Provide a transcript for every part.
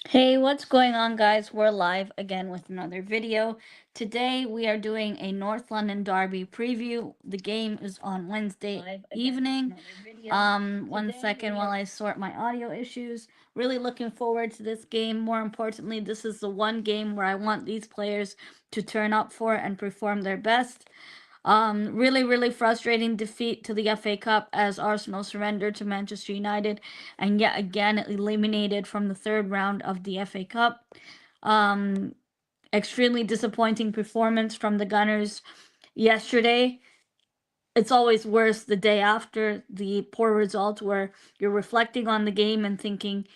Hey, what's going on, guys? We're live again with another video. Today we are doing a North London Derby preview. The game is on Wednesday evening. One second while I sort my audio issues. Really looking forward to this game. More importantly, this is the one game where I want these players to turn up for and perform their best. Really frustrating defeat to the FA Cup as Arsenal surrendered to Manchester United and yet again eliminated from the third round of the FA Cup. Um, Extremely disappointing performance from the Gunners yesterday. It's always worse the day after the poor result where you're reflecting on the game and thinking,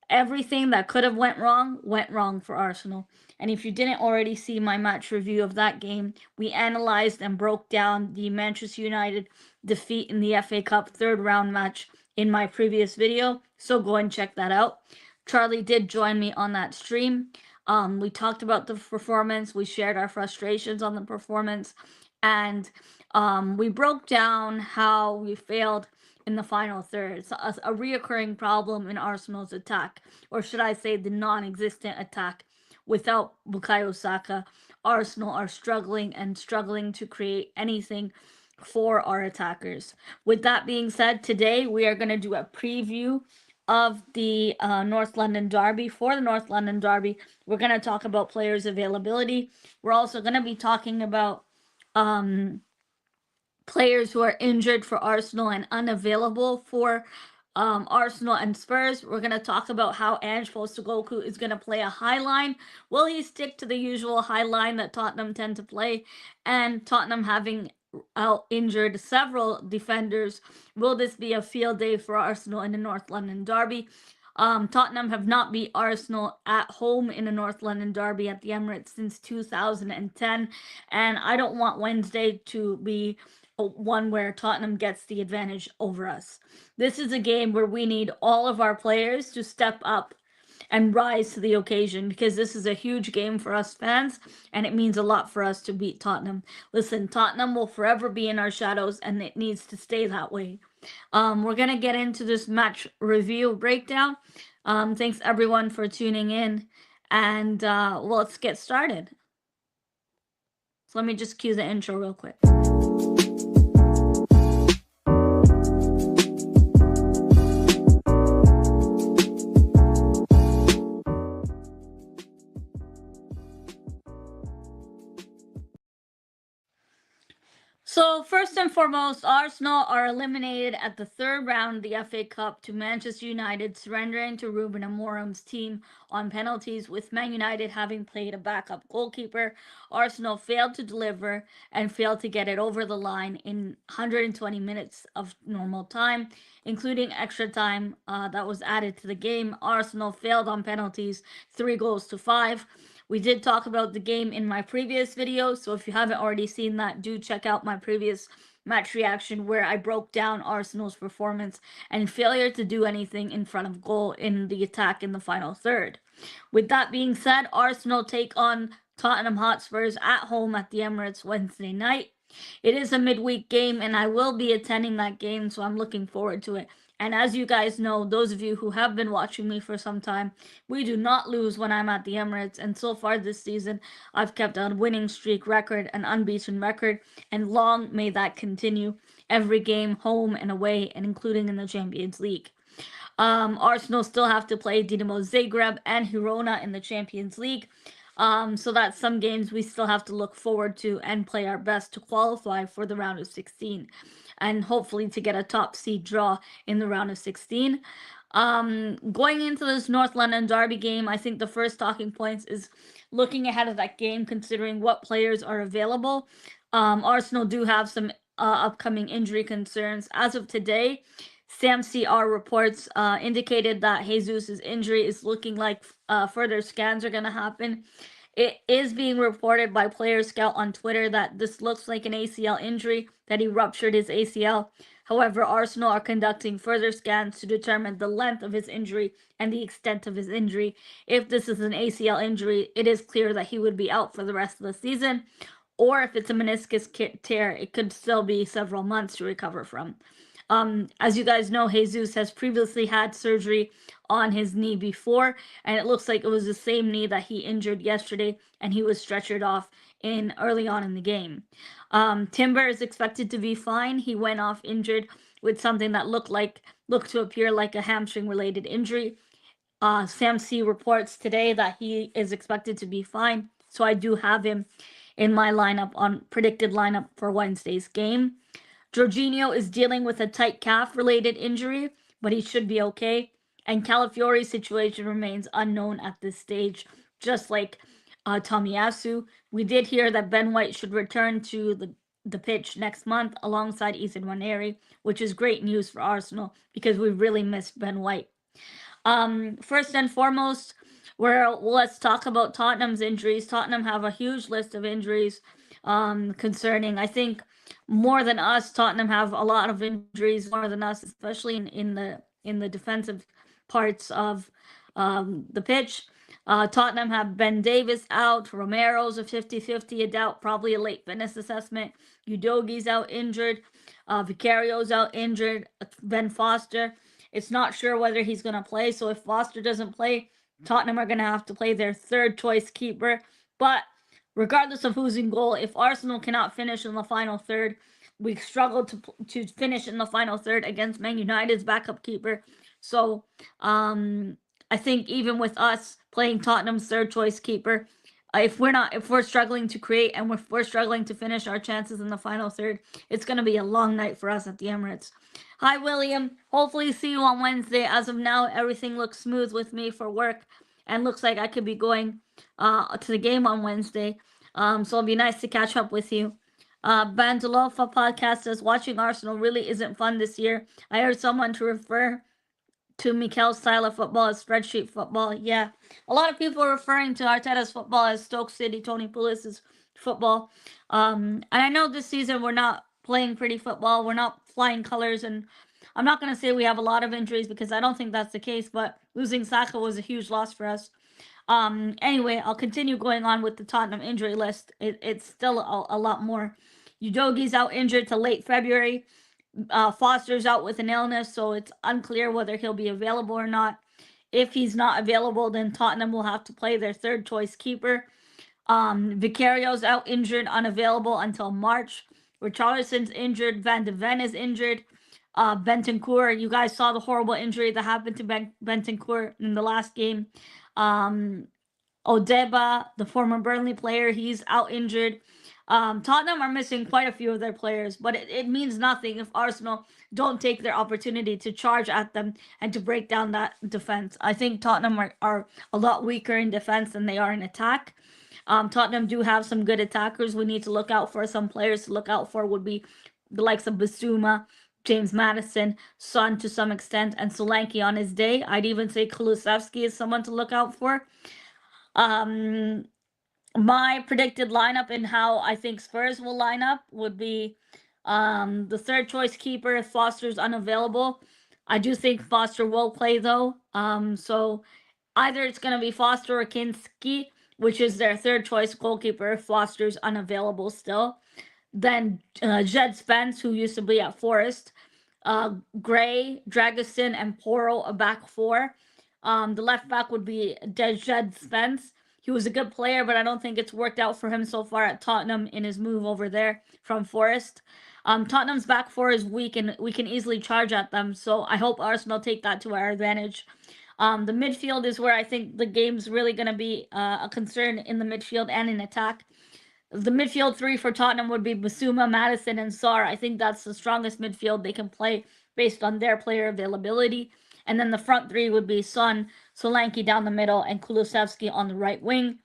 everything that could have went wrong for Arsenal. And if you didn't already see my match review of that game, we analyzed and broke down the Manchester United defeat in the FA Cup third round match in my previous video, so go and check that out. Charlie did join me on that stream. We talked about the performance, we shared our frustrations on the performance, and we broke down how we failed in the final third. It's a reoccurring problem in Arsenal's attack, or should I say the non-existent attack. Without Bukayo Saka, Arsenal are struggling to create anything for our attackers. With that being said, today we are going to do a preview of the North London Derby. For the North London Derby, we're going to talk about players' availability. We're also going to be talking about players who are injured for Arsenal and unavailable for Arsenal and Spurs. We're going to talk about how Ange Postecoglou is going to play a high line. Will he stick to the usual high line that Tottenham tend to play? And Tottenham having out injured several defenders, will this be a field day for Arsenal in the North London Derby? Tottenham have not beat Arsenal at home in a North London derby at the Emirates since 2010, and I don't want Wednesday to be one where Tottenham gets the advantage over us. This is a game where we need all of our players to step up and rise to the occasion because this is a huge game for us fans and it means a lot for us to beat Tottenham. Listen, Tottenham will forever be in our shadows and it needs to stay that way. We're going to get into this match review breakdown. Thanks everyone for tuning in and let's get started. So let me just cue the intro real quick. So first and foremost, Arsenal are eliminated at the third round of the FA Cup to Manchester United, surrendering to Ruben Amorim's team on penalties, with Man United having played a backup goalkeeper. Arsenal failed to deliver and failed to get it over the line in 120 minutes of normal time, including extra time that was added to the game. Arsenal failed on penalties, 3-5. We did talk about the game in my previous video, so if you haven't already seen that, do check out my previous match reaction where I broke down Arsenal's performance and failure to do anything in front of goal in the attack in the final third. With that being said, Arsenal take on Tottenham Hotspurs at home at the Emirates Wednesday night. It is a midweek game and I will be attending that game, so I'm looking forward to it. And as you guys know, those of you who have been watching me for some time, we do not lose when I'm at the Emirates. And so far this season, I've kept a winning streak record, an unbeaten record, and long may that continue. Every game, home and away, and including in the Champions League. Arsenal still have to play Dinamo Zagreb and Girona in the Champions League. So that's some games we still have to look forward to and play our best to qualify for the round of 16 and hopefully to get a top seed draw in the round of 16. Going into this North London Derby game, I think the first talking points is looking ahead of that game, considering what players are available. Arsenal do have some upcoming injury concerns. As of today, Sam CR reports indicated that Jesus' injury is looking like further scans are going to happen. It is being reported by Player Scout on Twitter that this looks like an ACL injury, that he ruptured his ACL. However, Arsenal are conducting further scans to determine the length of his injury and the extent of his injury. If this is an ACL injury, it is clear that he would be out for the rest of the season. Or if it's a meniscus tear, it could still be several months to recover from. As you guys know, Jesus has previously had surgery on his knee before, and it looks like it was the same knee that he injured yesterday, and he was stretchered off in early on in the game. Timber is expected to be fine. He went off injured with something that looked to appear like a hamstring related injury. Sam C reports today that he is expected to be fine, so I do have him in my lineup on predicted lineup for Wednesday's game. Jorginho is dealing with a tight calf related injury, but he should be okay. And Calafiori's situation remains unknown at this stage, just like Tomiyasu. We did hear that Ben White should return to the pitch next month alongside Ethan Nwaneri, which is great news for Arsenal because we really missed Ben White. First and foremost, let's talk about Tottenham's injuries. Tottenham have a huge list of injuries concerning. I think more than us, Tottenham have a lot of injuries more than us, especially in the defensive parts of the pitch. Tottenham have Ben Davis out, Romero's a 50-50, a doubt, probably a late fitness assessment. Udogi's out injured, Vicario's out injured, Ben Foster. It's not sure whether he's going to play, so if Foster doesn't play, Tottenham are going to have to play their third choice keeper. But regardless of who's in goal, if Arsenal cannot finish in the final third, we struggled to finish in the final third against Man United's backup keeper. So I think even with us playing Tottenham's third choice keeper, if we're struggling to create and if we're struggling to finish our chances in the final third, it's going to be a long night for us at the Emirates. Hi, William. Hopefully see you on Wednesday. As of now, everything looks smooth with me for work and looks like I could be going to the game on Wednesday. So it'll be nice to catch up with you. Bandolofa podcast says watching Arsenal really isn't fun this year. I heard someone to refer to Mikel's style of football as spreadsheet football. Yeah, a lot of people are referring to Arteta's football as Stoke City, Tony Pulis's football. And I know this season we're not playing pretty football. We're not flying colors, and I'm not going to say we have a lot of injuries because I don't think that's the case, but losing Saka was a huge loss for us. Anyway, I'll continue going on with the Tottenham injury list. It's still a lot more. Udogi's out injured to late February. Foster's out with an illness, so it's unclear whether he'll be available or not. If he's not available, then Tottenham will have to play their third choice keeper. Vicario's out injured, unavailable until March. Richarlison's injured. Van de Ven is injured. Bentancur, you guys saw the horrible injury that happened to Bentancur in the last game. Odeba, the former Burnley player, he's out injured. Tottenham are missing quite a few of their players, but it means nothing if Arsenal don't take their opportunity to charge at them and to break down that defense. I think Tottenham are a lot weaker in defense than they are in attack. Tottenham do have some good attackers. We need to look out for. Some players to look out for would be the likes of Basuma, James Maddison, Son to some extent, and Solanke on his day. I'd even say Kulusevski is someone to look out for. My predicted lineup and how I think Spurs will line up would be the third choice keeper if Foster's unavailable. I do think Foster will play though. So either it's going to be Foster or Kinski, which is their third choice goalkeeper if Foster's unavailable still. Then Jed Spence, who used to be at Forest. Gray, Dragusin, and Poro, a back four. The left back would be Jed Spence. He was a good player, but I don't think it's worked out for him so far at Tottenham in his move over there from Forest. Tottenham's back four is weak, and we can easily charge at them, so I hope Arsenal take that to our advantage. The midfield is where I think the game's really going to be a concern in the midfield and in attack. The midfield three for Tottenham would be Basuma, Maddison, and Sarr. I think that's the strongest midfield they can play based on their player availability. And then the front three would be Son, Solanke down the middle, and Kulusevski on the right wing.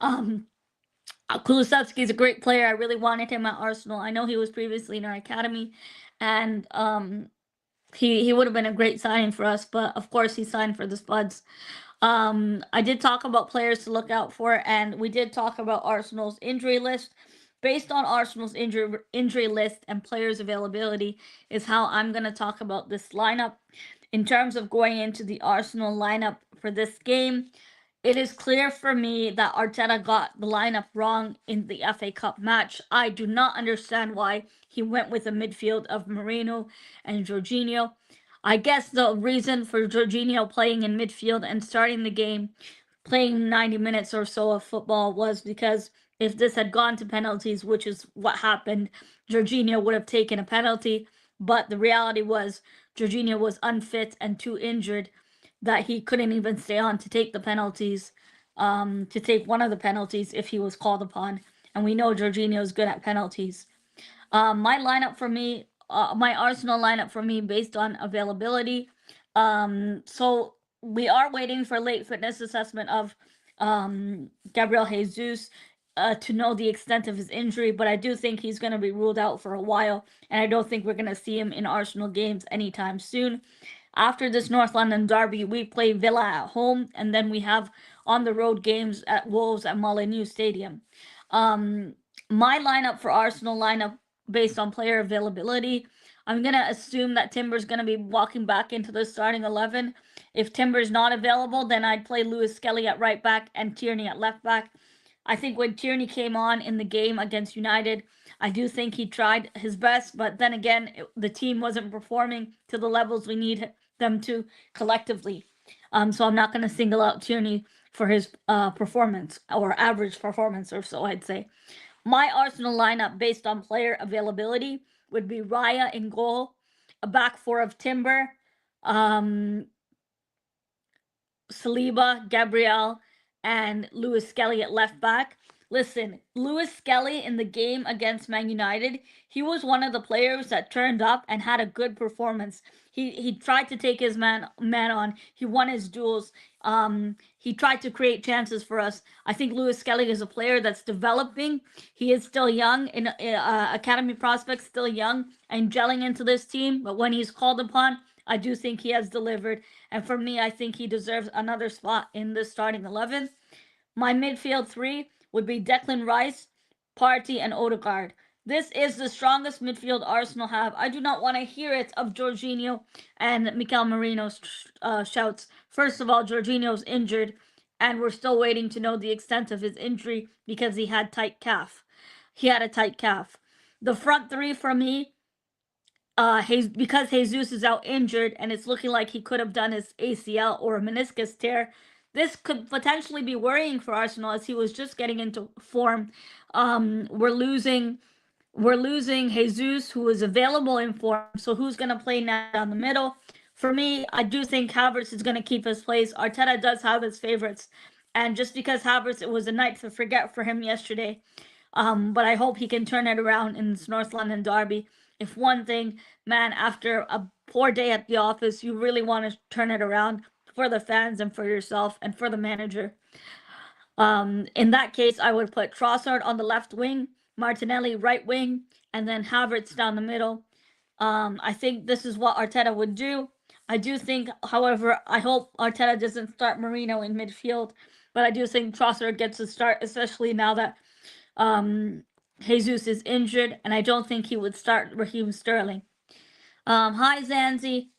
Kulusevski is a great player. I really wanted him at Arsenal. I know he was previously in our academy, and he would have been a great signing for us. But of course, he signed for the Spuds. I did talk about players to look out for, and we did talk about Arsenal's injury list. Based on Arsenal's injury list and players' availability is how I'm going to talk about this lineup. In terms of going into the Arsenal lineup for this game, It is clear for me that Arteta got the lineup wrong in the FA Cup match. I do not understand why he went with a midfield of Moreno and Jorginho. I guess the reason for Jorginho playing in midfield and starting the game, playing 90 minutes or so of football, was because if this had gone to penalties, which is what happened, Jorginho would have taken a penalty. But the reality was Jorginho was unfit and too injured that he couldn't even stay on to take the penalties, to take one of the penalties if he was called upon. And we know Jorginho is good at penalties. My lineup for me, my Arsenal lineup for me, based on availability. So we are waiting for late fitness assessment of Gabriel Jesus to know the extent of his injury, but I do think he's going to be ruled out for a while, and I don't think we're going to see him in Arsenal games anytime soon. After this North London derby, we play Villa at home, and then we have on the road games at Wolves at Molineux Stadium. Um, my lineup for Arsenal lineup based on player availability. I'm gonna assume that Timber's gonna be walking back into the starting 11. If Timber's not available, then I'd play Lewis Skelly at right back and Tierney at left back. I think when Tierney came on in the game against United, I do think he tried his best, but then again, the team wasn't performing to the levels we need them to collectively. So I'm not going to single out Tierney for his performance or average performance or so I'd say. My Arsenal lineup based on player availability would be Raya in goal, a back four of Timber, um, Saliba, Gabriel, and Lewis Skelly at left back. Listen, Lewis Skelly in the game against Man United, he was one of the players that turned up and had a good performance. He tried to take his man on. He won his duels. He tried to create chances for us. I think Lewis Skelly is a player that's developing. He is still young in academy prospects, still young and gelling into this team. But when he's called upon, I do think he has delivered. And for me, I think he deserves another spot in the starting 11. My midfield three would be Declan Rice, Partey, and Odegaard. This is the strongest midfield Arsenal have. I do not want to hear it of Jorginho and Mikel Merino's shouts. First of all, Jorginho's injured, and we're still waiting to know the extent of his injury because he had tight calf. He had a tight calf. The front three for me, because Jesus is out injured and it's looking like he could have done his ACL or a meniscus tear. This could potentially be worrying for Arsenal as he was just getting into form. We're losing Jesus, who is available in form. So who's going to play now down the middle? For me, I do think Havertz is going to keep his place. Arteta does have his favorites, and just because Havertz, it was a night to forget for him yesterday. But I hope he can turn it around in this North London derby. If one thing, man, after a poor day at the office, you really want to turn it around for the fans and for yourself and for the manager. In that case, I would put Trossard on the left wing, Martinelli right wing, and then Havertz down the middle. I think this is what Arteta would do. I do think, however, I hope Arteta doesn't start Marino in midfield, but I do think Trossard gets a start, especially now that Jesus is injured, and I don't think he would start Raheem Sterling. Hi Zanzi.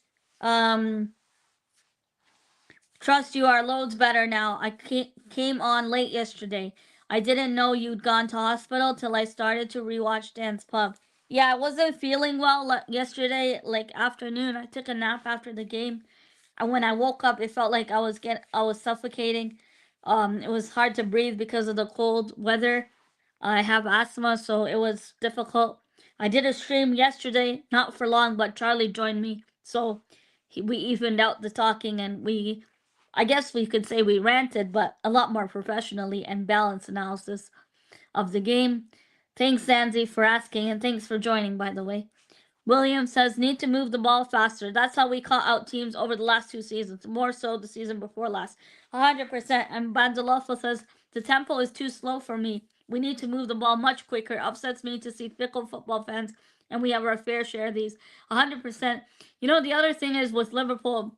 Trust you are loads better now. I came on late yesterday. I didn't know you'd gone to hospital till I started to rewatch Dan's Pub. Yeah, I wasn't feeling well yesterday, like afternoon. I took a nap after the game, and when I woke up, it felt like I was suffocating. It was hard to breathe because of the cold weather. I have asthma, so it was difficult. I did a stream yesterday, not for long, but Charlie joined me, so we evened out the talking, and I guess we could say we ranted, but a lot more professionally and balanced analysis of the game. Thanks, Zanzi, for asking, and thanks for joining, by the way. William says, need to move the ball faster. That's how we caught out teams over the last 2 seasons, more so the season before last. 100%. And Bandolofo says, the tempo is too slow for me. We need to move the ball much quicker. Upsets me to see fickle football fans, and we have our fair share of these. 100%. You know, the other thing is with Liverpool,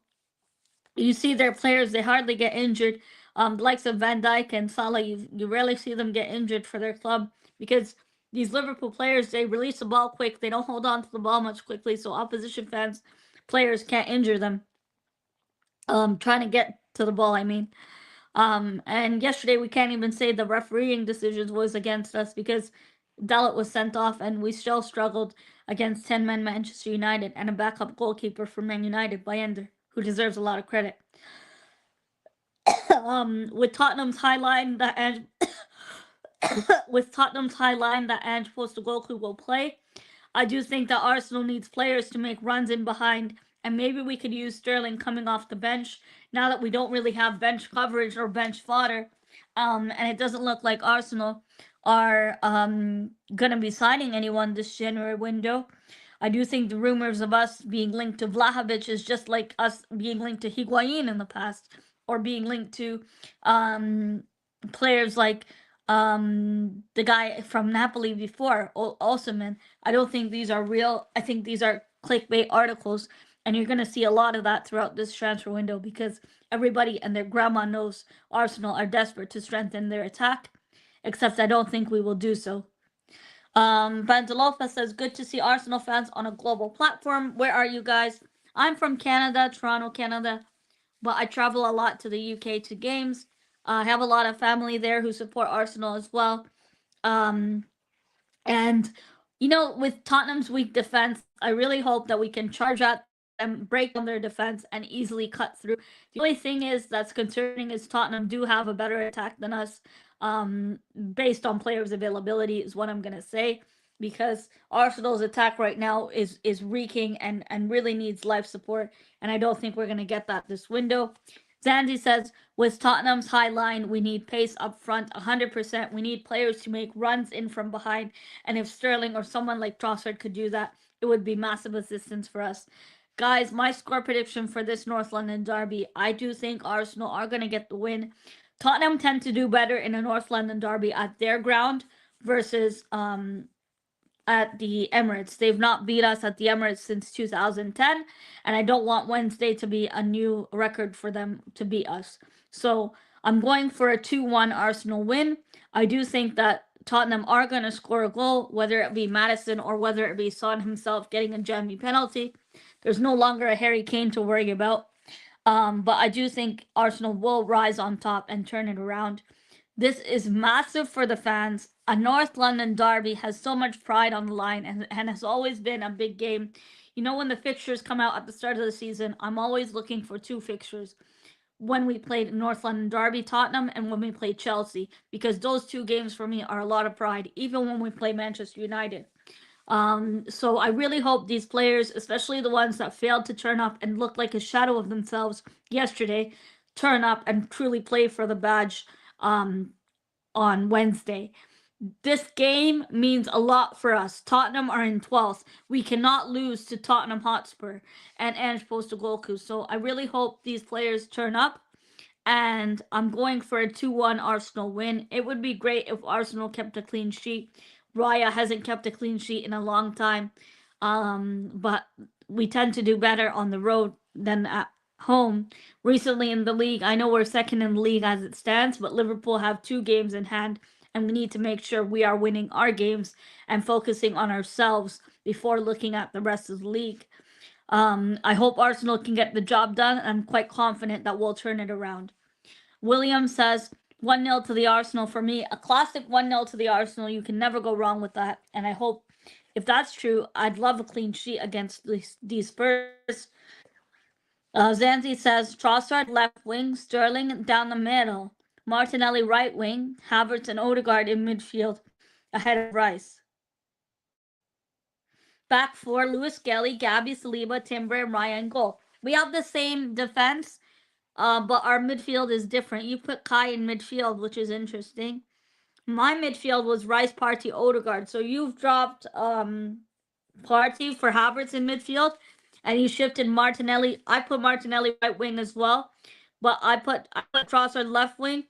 you see their players, they hardly get injured. The likes of Van Dijk and Salah, you rarely see them get injured for their club because these Liverpool players, they release the ball quick. They don't hold on to the ball much quickly, so opposition players can't injure them. Trying to get to the ball, I mean. And yesterday we can't even say the refereeing decisions was against us because Dalot was sent off, and we still struggled against 10-man Manchester United and a backup goalkeeper for Man United, Bayender, who deserves a lot of credit. With Tottenham's high line that with Tottenham's high line that Ange Postecoglou will play, I do think that Arsenal needs players to make runs in behind, and maybe we could use Sterling coming off the bench now that we don't really have bench coverage or bench fodder. And it doesn't look like Arsenal are gonna be signing anyone this January window. I do think the rumors of us being linked to Vlahovic is just like us being linked to Higuain in the past, or being linked to um, players like the guy from Napoli before, Osimhen. I don't think these are real. I think these are clickbait articles, and you're going to see a lot of that throughout this transfer window because everybody and their grandma knows Arsenal are desperate to strengthen their attack, except I don't think we will do so. Bandalofa says, good to see Arsenal fans on a global platform. Where are you guys? I'm from Canada, Toronto, Canada, but I travel a lot to the UK to games. I have a lot of family there who support Arsenal as well. Um, and with Tottenham's weak defense, I really hope that we can charge at them, break down their defense, and easily cut through. The only thing is that's concerning is Tottenham do have a better attack than us, based on players' availability, is what I'm gonna say. Because Arsenal's attack right now is reeking and really needs life support, and I don't think we're gonna get that this window. Zanzi says, with Tottenham's high line, we need pace up front 100%. We need players to make runs in from behind. And if Sterling or someone like Trossard could do that, it would be massive assistance for us. Guys, my score prediction for this North London derby, I do think Arsenal are going to get the win. Tottenham tend to do better in a North London derby at their ground versus at the Emirates. They've not beat us at the Emirates since 2010, and I don't want Wednesday to be a new record for them to beat us. So I'm going for a 2-1 Arsenal win. I do think that Tottenham are going to score a goal, whether it be Madison or whether it be Son himself getting a jammy penalty. There's no longer a Harry Kane to worry about. But I do think Arsenal will rise on top and turn it around. This is massive for the fans. A North London derby has so much pride on the line and has always been a big game. When the fixtures come out at the start of the season, I'm always looking for two fixtures. When we played North London Derby Tottenham and when we played Chelsea, because those two games for me are a lot of pride, even when we play Manchester United. So I really hope these players, especially the ones that failed to turn up and look like a shadow of themselves yesterday, turn up and truly play for the badge on Wednesday. This game means a lot for us. Tottenham are in 12th. We cannot lose to Tottenham Hotspur and Ange Postecoglou. So I really hope these players turn up, and I'm going for a 2-1 Arsenal win. It would be great if Arsenal kept a clean sheet. Raya hasn't kept a clean sheet in a long time, but we tend to do better on the road than at home. Recently in the league, I know we're second in the league as it stands, but Liverpool have 2 games in hand, and we need to make sure we are winning our games and focusing on ourselves before looking at the rest of the league. I hope Arsenal can get the job done. I'm quite confident that we'll turn it around. William says 1-0 to the Arsenal for me. A classic 1-0 to the Arsenal. You can never go wrong with that. And I hope if that's true, I'd love a clean sheet against these Spurs. Zanzi says Trossard left wing, Sterling down the middle, Martinelli right wing, Havertz and Odegaard in midfield ahead of Rice. Back four, Lewis Skelly, Gabby, Saliba, Timber, and Ryan goal. We have the same defense, but our midfield is different. You put Kai in midfield, which is interesting. My midfield was Rice, Partey, Odegaard. So you've dropped Partey for Havertz in midfield, and you shifted Martinelli. I put Martinelli right wing as well, but I put Trossard left wing,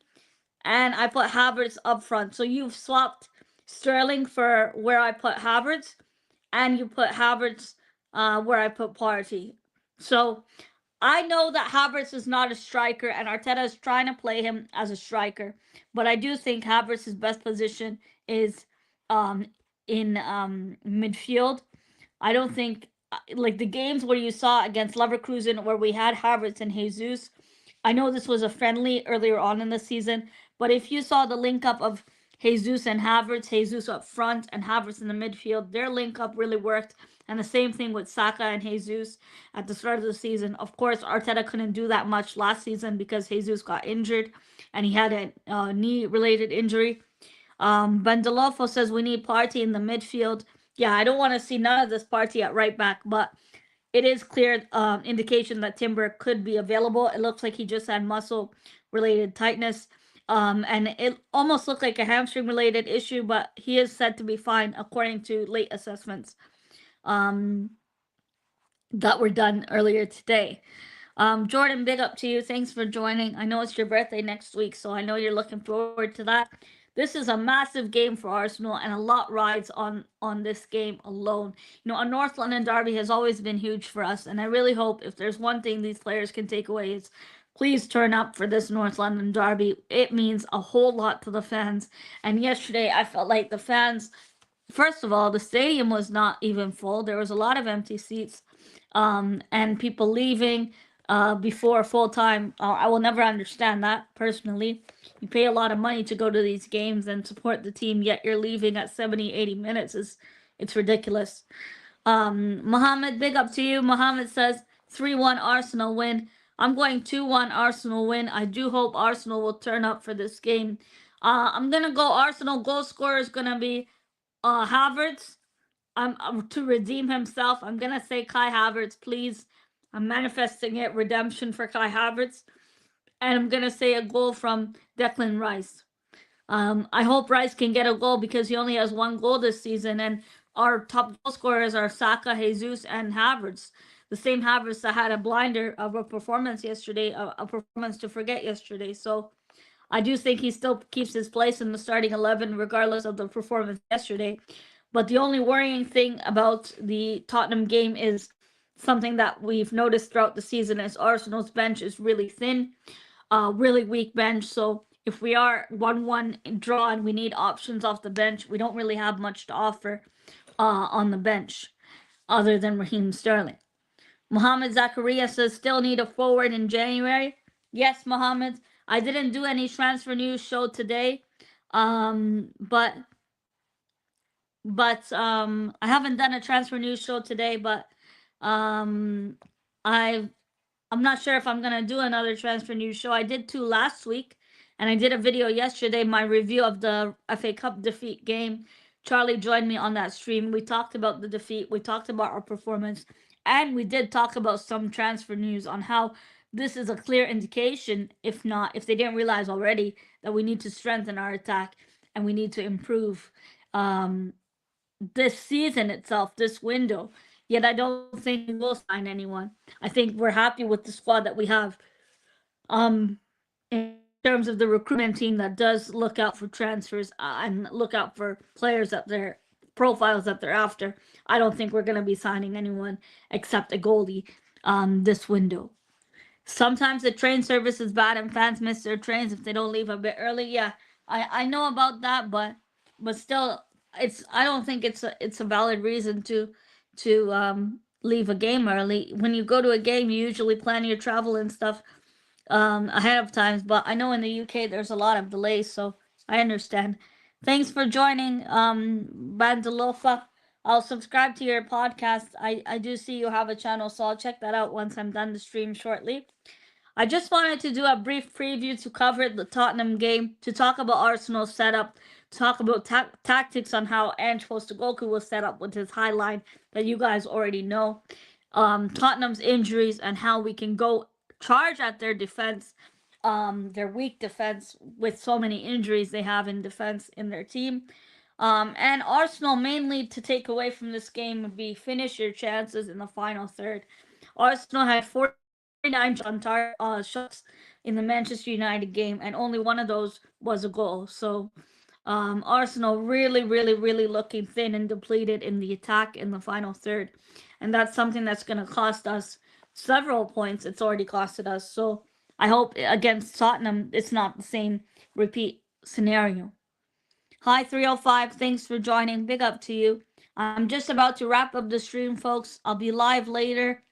and I put Havertz up front. So you've swapped Sterling for where I put Havertz, and you put Havertz where I put Partey. So I know that Havertz is not a striker, and Arteta is trying to play him as a striker. But I do think Havertz's best position is in midfield. I don't think, like the games where you saw against Leverkusen where we had Havertz and Jesus, I know this was a friendly earlier on in the season, but if you saw the link up of Jesus and Havertz, Jesus up front and Havertz in the midfield, their link up really worked. And the same thing with Saka and Jesus at the start of the season. Of course, Arteta couldn't do that much last season because Jesus got injured and he had a knee related injury. Bandelofo says we need Party in the midfield. Yeah, I don't want to see none of this Party at right back, but it is clear indication that Timber could be available. It looks like he just had muscle related tightness. And it almost looked like a hamstring related issue, but he is said to be fine according to late assessments um, that were done earlier today. Jordan, big up to you. Thanks for joining. I know it's your birthday next week, so I know you're looking forward to that. This is a massive game for Arsenal, and a lot rides on this game alone. You know, a North London derby has always been huge for us, and I really hope if there's one thing these players can take away is please turn up for this North London derby. It means a whole lot to the fans. And yesterday, I felt like the fans, first of all, the stadium was not even full. There was a lot of empty seats, and people leaving before full time. I will never understand that personally. You pay a lot of money to go to these games and support the team, yet you're leaving at 70, 80 minutes. It's ridiculous. Mohammed, big up to you. Mohammed says 3-1 Arsenal win. I'm going 2-1 Arsenal win. I do hope Arsenal will turn up for this game. I'm gonna go Arsenal. Goal scorer is gonna be Havertz. To redeem himself. I'm gonna say Kai Havertz, please. I'm manifesting it. Redemption for Kai Havertz, and I'm gonna say a goal from Declan Rice. I hope Rice can get a goal because he only has one goal this season, and our top goal scorers are Saka, Jesus, and Havertz. The same Havertz that had a blinder of a performance yesterday, a performance to forget yesterday. So I do think he still keeps his place in the starting 11 regardless of the performance yesterday. But the only worrying thing about the Tottenham game is something that we've noticed throughout the season is Arsenal's bench is really thin, really weak bench. So if we are 1-1 draw and we need options off the bench, we don't really have much to offer on the bench other than Raheem Sterling. Mohammed Zakaria says still need a forward in January. Yes, Mohammed. I didn't do any transfer news show today, but I haven't done a transfer news show today. But um, I I'm not sure if I'm gonna do another transfer news show. I did two last week, and I did a video yesterday, my review of the FA Cup defeat game. Charlie joined me on that stream. We talked about the defeat. We talked about our performance, and we did talk about some transfer news on how this is a clear indication, if they didn't realize already, that we need to strengthen our attack and we need to improve um, this season itself, this window. Yet I don't think we will sign anyone. I think we're happy with the squad that we have. In terms of the recruitment team that does look out for transfers and look out for players that they're profiles that they're after, I don't think we're going to be signing anyone except a goalie this window. Sometimes the train service is bad and fans miss their trains if they don't leave a bit early. Yeah, I know about that, but still, I don't think it's a valid reason to leave a game early. When you go to a game, you usually plan your travel and stuff ahead of times. But I know in the UK there's a lot of delays, so I understand. Thanks for joining, Bandalofa. I'll subscribe to your podcast. I do see you have a channel, so I'll check that out once I'm done the stream shortly. I just wanted to do a brief preview to cover the Tottenham game, to talk about Arsenal's setup, to talk about tactics on how Ange Postecoglou was set up with his high line that you guys already know. Tottenham's injuries and how we can go charge at their defense, their weak defense with so many injuries they have in defense in their team. And Arsenal mainly to take away from this game would be finish your chances in the final third. Arsenal had 49 shots in the Manchester United game, and only one of those was a goal. So Arsenal really, really, really looking thin and depleted in the attack in the final third. And that's something that's going to cost us several points. It's already costed us. So I hope against Tottenham, it's not the same repeat scenario. Hi, 305. Thanks for joining. Big up to you. I'm just about to wrap up the stream, folks. I'll be live later.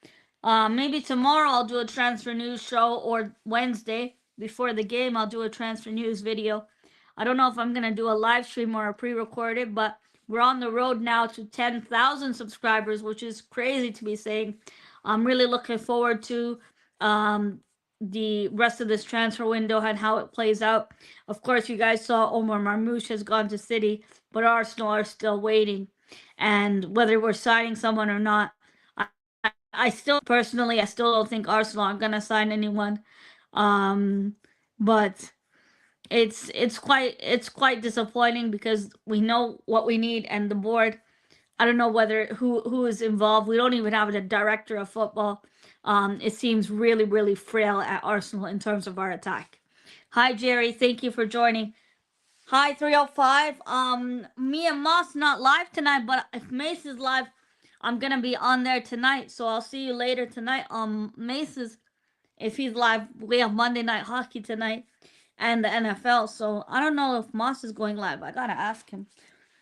Maybe tomorrow I'll do a transfer news show, or Wednesday before the game I'll do a transfer news video. I don't know if I'm gonna do a live stream or a pre-recorded, but we're on the road now to 10,000 subscribers, which is crazy to be saying. I'm really looking forward to um, the rest of this transfer window and how it plays out. Of course, you guys saw Omar Marmoush has gone to City, but Arsenal are still waiting. And whether we're signing someone or not, I still personally, I still don't think Arsenal are gonna sign anyone. Um, but it's quite disappointing because we know what we need, and the board. I don't know whether who is involved. We don't even have a director of football. It seems really frail at Arsenal in terms of our attack. Hi Jerry, thank you for joining. Hi 305. Me and Moss not live tonight, but if Mace is live, I'm gonna be on there tonight. So I'll see you later tonight on Mace's. If he's live, we have Monday Night Hockey tonight and the NFL. So I don't know if Moss is going live. I gotta ask him.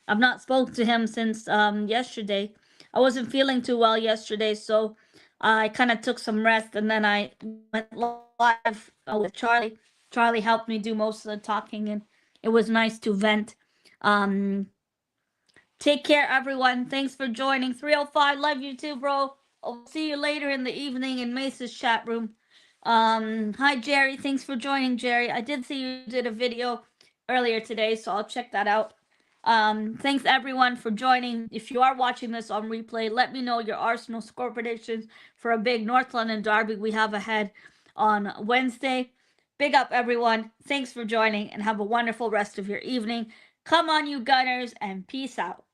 I've not spoke to him since yesterday. I wasn't feeling too well yesterday, so I kind of took some rest, and then I went live with Charlie. Charlie helped me do most of the talking, and it was nice to vent. Um, Take care, everyone. Thanks for joining. 305, love you too, bro. I'll see you later in the evening in Mace's chat room. Hi, Jerry. Thanks for joining, Jerry. I did see you did a video earlier today, so I'll check that out. Thanks everyone for joining. If you are watching this on replay, let me know your Arsenal score predictions for a big North London derby we have ahead on Wednesday. Big up, everyone. Thanks for joining, and have a wonderful rest of your evening. Come on, you Gunners, and peace out.